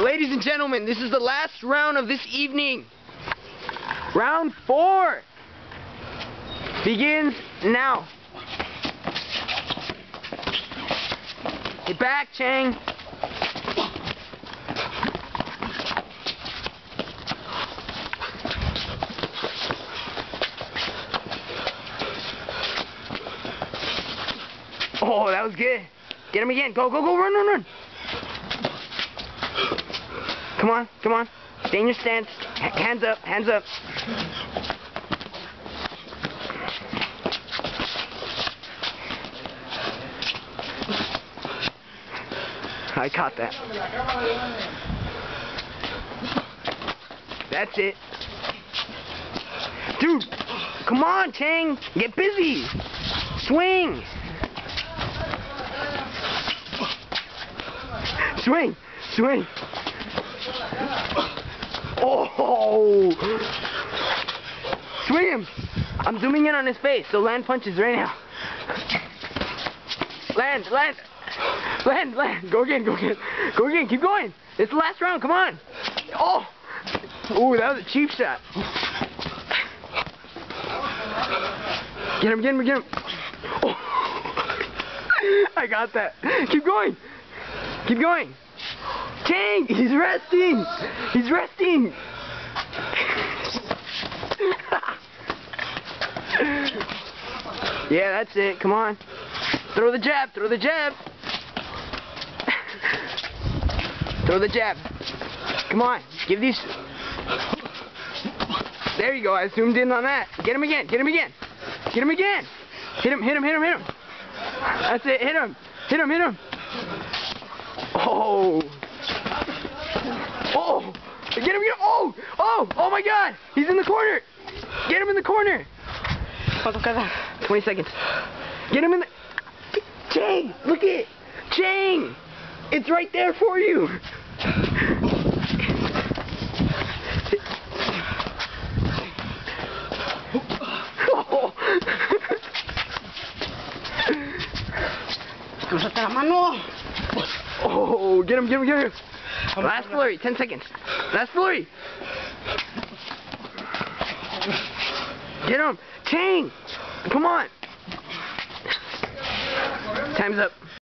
Ladies and gentlemen, this is the last round of this evening. Round 4 begins now. Get back, Chang. Oh, that was good. Get him again. Go, go, go. Run, run, run. Come on, come on. Stay in your stance. Hands up, hands up. I caught that. That's it. Dude, come on, Chang. Get busy. Swing. Swing. Swing. Oh! Swing him! I'm zooming in on his face, so land punches right now. Land, land! Land, land! Go again, go again. Go again, keep going! It's the last round, come on! Oh! Ooh, that was a cheap shot. Get him, get him, get him! Oh. I got that. Keep going! Keep going! Chang! He's resting! He's resting! Yeah, that's it. Come on. Throw the jab. Throw the jab. Throw the jab. Come on. Give these... There you go. I zoomed in on that. Get him again. Get him again. Get him again. Hit him, hit him, hit him, hit him. That's it. Hit him. Hit him, hit him. Oh. Oh. Get him, get him. Oh. Oh. Oh my God. He's in the corner. Get him in the corner. 20 seconds. Get him in the... Chang, look at it. Chang. It's right there for you. Oh, get him, get him, get him. Last flurry, 10 seconds. Last flurry. Get him. Chang, come on. Time's up.